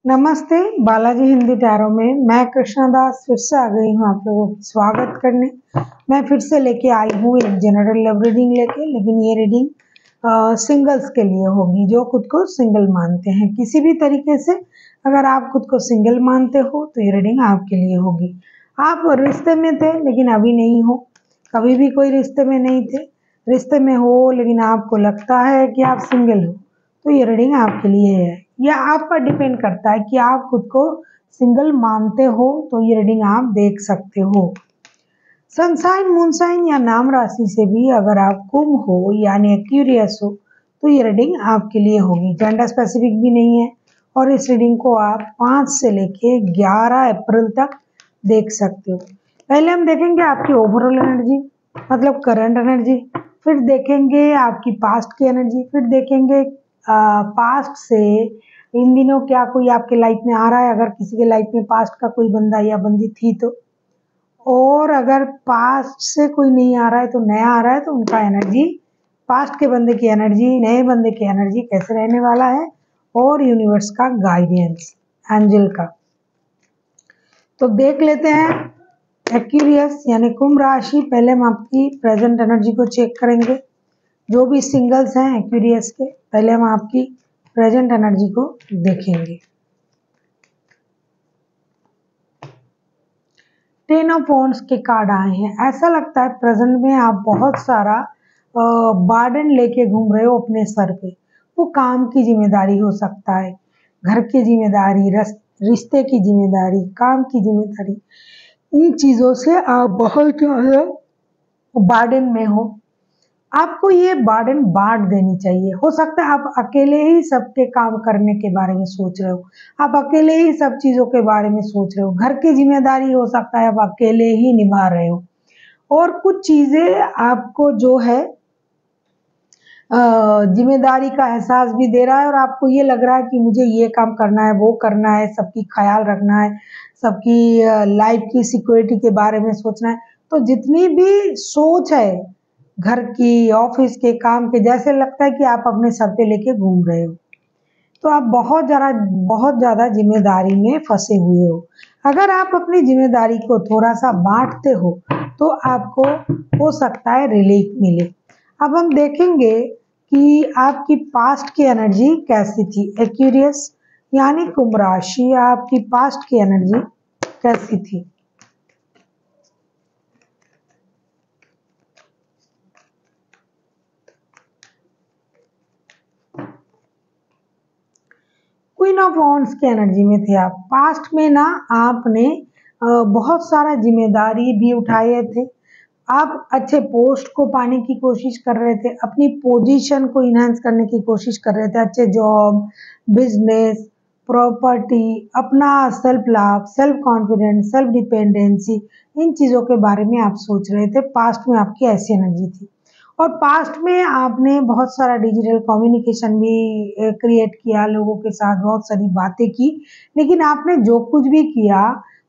नमस्ते, बालाजी हिंदी टैरो में मैं कृष्णा दास फिर से आ गई हूँ आप लोगों का स्वागत करने। मैं फिर से लेके आई हूँ एक जनरल लव रीडिंग लेके, लेकिन ये रीडिंग सिंगल्स के लिए होगी जो खुद को सिंगल मानते हैं। किसी भी तरीके से अगर आप खुद को सिंगल मानते हो तो ये रीडिंग आपके लिए होगी। आप रिश्ते में थे लेकिन अभी नहीं हो, कभी भी कोई रिश्ते में नहीं थे, रिश्ते में हो लेकिन आपको लगता है कि आप सिंगल हो, तो ये रीडिंग आपके लिए है। यह आप पर डिपेंड करता है कि आप खुद को सिंगल मानते हो तो ये रीडिंग आप देख सकते हो। सनसाइन, मूनसाइन या नाम राशि से भी अगर आप कुंभ हो यानी एक्यूरियस हो तो ये रीडिंग आपके लिए होगी। जेंडर स्पेसिफिक भी नहीं है और इस रीडिंग को आप 5 से लेके 11 अप्रैल तक देख सकते हो। पहले हम देखेंगे आपकी ओवरऑल एनर्जी, मतलब करंट एनर्जी, फिर देखेंगे आपकी पास्ट की एनर्जी, फिर देखेंगे पास्ट से इन दिनों क्या कोई आपके लाइफ में आ रहा है, अगर किसी के लाइफ में पास्ट का कोई बंदा या बंदी थी तो, और अगर पास्ट से कोई नहीं आ रहा है तो नया आ रहा है तो उनका एनर्जी, पास्ट के बंदे की एनर्जी, नए बंदे की एनर्जी कैसे रहने वाला है, और यूनिवर्स का गाइडेंस, एंजल का। तो देख लेते हैं एक्यूरियस यानी कुंभ राशि। पहले हम आपकी प्रेजेंट एनर्जी को चेक करेंगे। जो भी सिंगल्स हैं एक्यूरियस के, पहले हम आपकी प्रेजेंट एनर्जी को देखेंगे। 10 ऑफ वॉन्ड्स के कार्ड आए हैं। ऐसा लगता है प्रेजेंट में आप बहुत सारा बर्डन लेके घूम रहे हो अपने सर पे। वो काम की जिम्मेदारी हो सकता है, घर की जिम्मेदारी, रिश्ते की जिम्मेदारी, काम की जिम्मेदारी, इन चीज़ों से आप बहुत ज़्यादा बर्डन में हो। आपको ये बर्डन बांट देनी चाहिए। हो सकता है आप अकेले ही सबके काम करने के बारे में सोच रहे हो, आप अकेले ही सब चीज़ों के बारे में सोच रहे हो, घर की जिम्मेदारी हो सकता है आप अकेले ही निभा रहे हो, और कुछ चीज़ें आपको जो है जिम्मेदारी का एहसास भी दे रहा है, और आपको ये लग रहा है कि मुझे ये काम करना है, वो करना है, सबकी ख्याल रखना है, सबकी लाइफ की सिक्योरिटी के बारे में सोचना है। तो जितनी भी सोच है घर की, ऑफिस के, काम के, जैसे लगता है कि आप अपने सर पे लेके घूम रहे हो, तो आप बहुत ज़्यादा जिम्मेदारी में फंसे हुए हो। अगर आप अपनी जिम्मेदारी को थोड़ा सा बांटते हो तो आपको हो सकता है रिलीफ मिले। अब हम देखेंगे कि आपकी पास्ट की एनर्जी कैसी थी। एक्यूरियस यानी कुंभ राशि, आपकी पास्ट की एनर्जी कैसी थी। क्वीन ऑफ वॉन्ड्स की एनर्जी में थे आप। पास्ट में ना आपने बहुत सारा जिम्मेदारी भी उठाए थे, आप अच्छे पोस्ट को पाने की कोशिश कर रहे थे, अपनी पोजीशन को इनहांस करने की कोशिश कर रहे थे, अच्छे जॉब, बिजनेस, प्रॉपर्टी, अपना self love, self confidence, self dependency, इन चीज़ों के बारे में आप सोच रहे थे। पास्ट में आपकी ऐसी एनर्जी थी, और पास्ट में आपने बहुत सारा डिजिटल कम्युनिकेशन भी क्रिएट किया, लोगों के साथ बहुत सारी बातें की, लेकिन आपने जो कुछ भी किया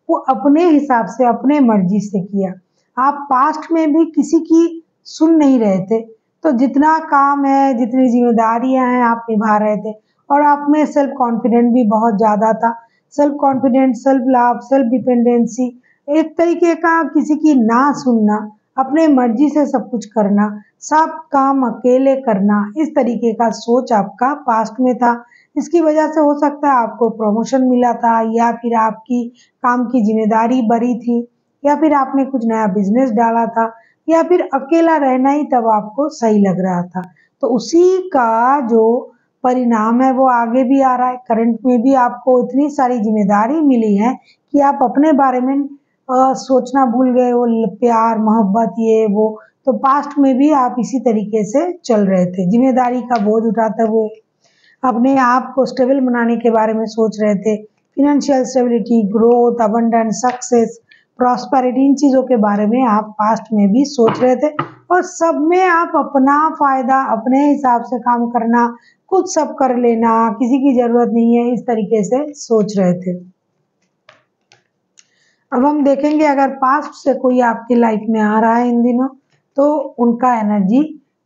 वो अपने हिसाब से, अपने मर्जी से किया। आप पास्ट में भी किसी की सुन नहीं रहे थे, तो जितना काम है, जितनी जिम्मेदारियां हैं आप निभा रहे थे, और आप में सेल्फ कॉन्फिडेंट भी बहुत ज़्यादा था। Self confident, self love, self dependency, एक तरीके का किसी की ना सुनना, अपने मर्जी से सब कुछ करना, सब काम अकेले करना, इस तरीके का सोच आपका पास्ट में था। इसकी वजह से हो सकता है आपको प्रमोशन मिला था, या फिर आपकी काम की जिम्मेदारी बढ़ी थी, या फिर आपने कुछ नया बिजनेस डाला था, या फिर अकेला रहना ही तब आपको सही लग रहा था। तो उसी का जो परिणाम है वो आगे भी आ रहा है। करंट में भी आपको इतनी सारी जिम्मेदारी मिली है कि आप अपने बारे में सोचना भूल गए हो, प्यार, मोहब्बत, ये वो। तो पास्ट में भी आप इसी तरीके से चल रहे थे, जिम्मेदारी का बोझ उठाते हुए अपने आप को स्टेबल बनाने के बारे में सोच रहे थे। Financial stability, growth, abundance, success, prosperity, इन चीज़ों के बारे में आप पास्ट में भी सोच रहे थे, और सब में आप अपना फायदा, अपने हिसाब से काम करना, खुद सब कर लेना, किसी की जरूरत नहीं है, इस तरीके से सोच रहे थे। अब हम देखेंगे अगर पास्ट से कोई आपकी लाइफ में आ रहा है इन दिनों तो उनका एनर्जी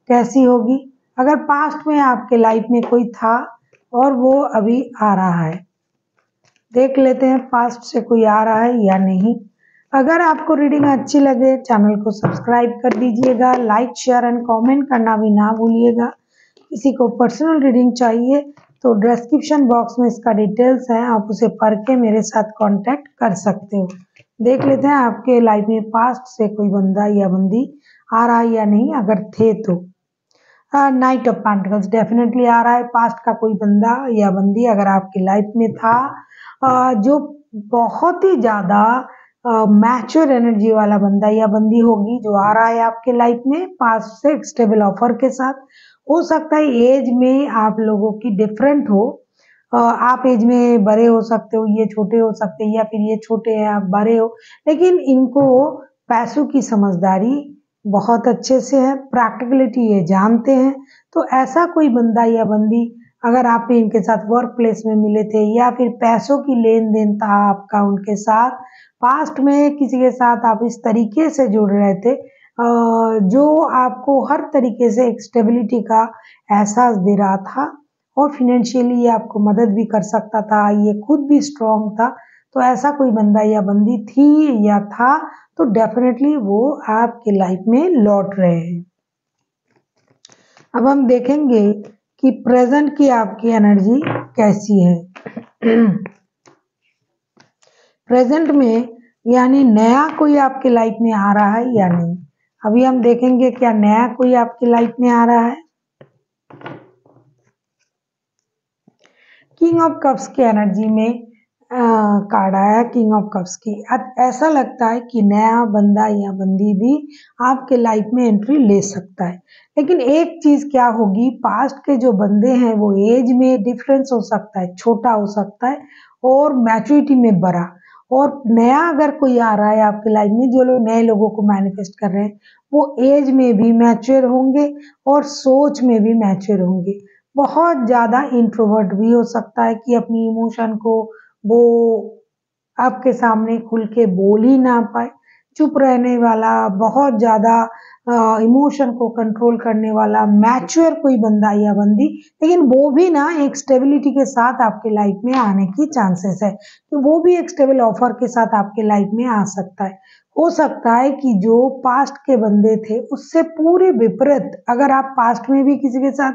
कैसी होगी। अगर पास्ट में आपके लाइफ में कोई था और वो अभी आ रहा है, देख लेते हैं पास्ट से कोई आ रहा है या नहीं। अगर आपको रीडिंग अच्छी लगे चैनल को सब्सक्राइब कर दीजिएगा, लाइक शेयर एंड कमेंट करना भी ना भूलिएगा। किसी को पर्सनल रीडिंग चाहिए तो डिस्क्रिप्शन बॉक्स में इसका डिटेल्स है, आप उसे पढ़ के मेरे साथ कांटेक्ट कर सकते हो। देख लेते हैं आपके लाइफ में पास्ट से कोई बंदा या बंदी आ रहा है या नहीं, अगर थे तो। नाइट ऑफ पेंटिकल्स डेफिनेटली आ रहा है। पास्ट का कोई बंदा या बंदी अगर आपकी लाइफ में था जो बहुत ही ज़्यादा मैच्योर एनर्जी वाला बंदा या बंदी होगी जो आ रहा है आपके लाइफ में पास्ट से स्टेबल ऑफर के साथ। हो सकता है एज में आप लोगों की डिफरेंट हो, आप एज में बड़े हो सकते हो, ये छोटे हो सकते हैं, या फिर ये छोटे हैं आप बड़े हो, लेकिन इनको पैसों की समझदारी बहुत अच्छे से है, प्रैक्टिकलिटी ये जानते हैं। तो ऐसा कोई बंदा या बंदी अगर आप इनके साथ वर्क प्लेस में मिले थे या फिर पैसों की लेन देन था आपका उनके साथ, पास्ट में किसी के साथ आप इस तरीके से जुड़ रहे थे जो आपको हर तरीके से एक स्टेबिलिटी का एहसास दे रहा था और फिनेंशियली आपको मदद भी कर सकता था, ये खुद भी स्ट्रांग था। तो ऐसा कोई बंदा या बंदी थी या था तो डेफिनेटली वो आपके लाइफ में लौट रहे हैं। अब हम देखेंगे कि प्रेजेंट की आपकी एनर्जी कैसी है। प्रेजेंट में यानी नया कोई आपके लाइफ में आ रहा है या नहीं। अभी हम देखेंगे क्या नया कोई आपकी लाइफ में आ रहा है। किंग ऑफ कप्स की एनर्जी में कार्ड आया किंग ऑफ कप्स की। ऐसा लगता है कि नया बंदा या बंदी भी आपके लाइफ में एंट्री ले सकता है, लेकिन एक चीज क्या होगी, पास्ट के जो बंदे हैं वो एज में डिफरेंस हो सकता है, छोटा हो सकता है और मैच्योरिटी में बड़ा। और नया अगर कोई आ रहा है आपके लाइफ में, जो लोग नए लोगों को मैनिफेस्ट कर रहे हैं वो एज में भी मैच्योर होंगे और सोच में भी मैच्योर होंगे। बहुत ज़्यादा इंट्रोवर्ट भी हो सकता है कि अपनी इमोशन को वो आपके सामने खुल के बोल ही ना पाए, चुप रहने वाला, बहुत ज़्यादा इमोशन को कंट्रोल करने वाला मैच्योर कोई बंदा या बंदी, लेकिन वो भी ना एक स्टेबिलिटी के साथ आपके लाइफ में आने की चांसेस है कि वो भी एक स्टेबल ऑफर के साथ आपके लाइफ में आ सकता है। हो सकता है कि जो पास्ट के बंदे थे उससे पूरे विपरीत अगर आप पास्ट में भी किसी के साथ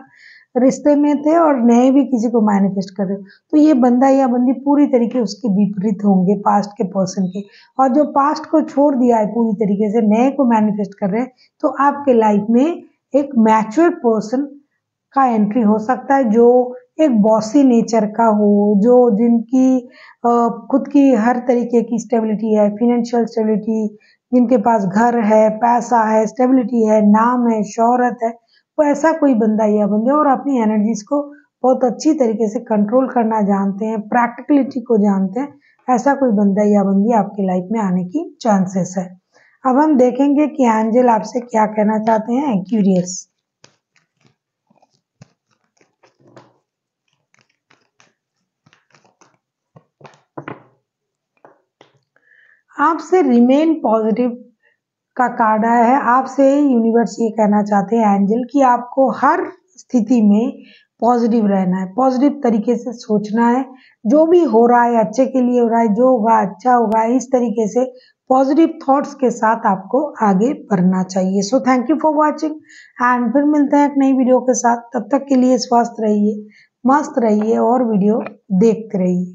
रिश्ते में थे और नए भी किसी को मैनिफेस्ट कर रहे हो तो ये बंदा या बंदी पूरी तरीके उसके विपरीत होंगे पास्ट के पर्सन के। और जो पास्ट को छोड़ दिया है पूरी तरीके से नए को मैनिफेस्ट कर रहे हैं तो आपके लाइफ में एक मैच्योर पर्सन का एंट्री हो सकता है जो एक बॉसी नेचर का हो, जो जिनकी खुद की हर तरीके की स्टेबिलिटी है, फिनेंशियल स्टेबिलिटी, जिनके पास घर है, पैसा है, स्टेबिलिटी है, नाम है, शोहरत है, वो ऐसा कोई बंदा या बंदे और अपनी एनर्जीज को बहुत अच्छी तरीके से कंट्रोल करना जानते हैं, प्रैक्टिकलिटी को जानते हैं, ऐसा कोई बंदा या बंदी आपकी लाइफ में आने की चांसेस है। अब हम देखेंगे कि एंजल आपसे क्या कहना चाहते हैं। क्यूरियस, आपसे रिमेन पॉजिटिव का कार्ड आया है। आपसे यूनिवर्स ये कहना चाहते हैं एंजल कि आपको हर स्थिति में पॉजिटिव रहना है, पॉजिटिव तरीके से सोचना है, जो भी हो रहा है अच्छे के लिए हो रहा है, जो होगा अच्छा होगा, इस तरीके से पॉजिटिव थॉट्स के साथ आपको आगे बढ़ना चाहिए। So thank you for watching and फिर मिलते हैं एक नई वीडियो के साथ। तब तक के लिए स्वस्थ रहिए, मस्त रहिए और वीडियो देखते रहिए।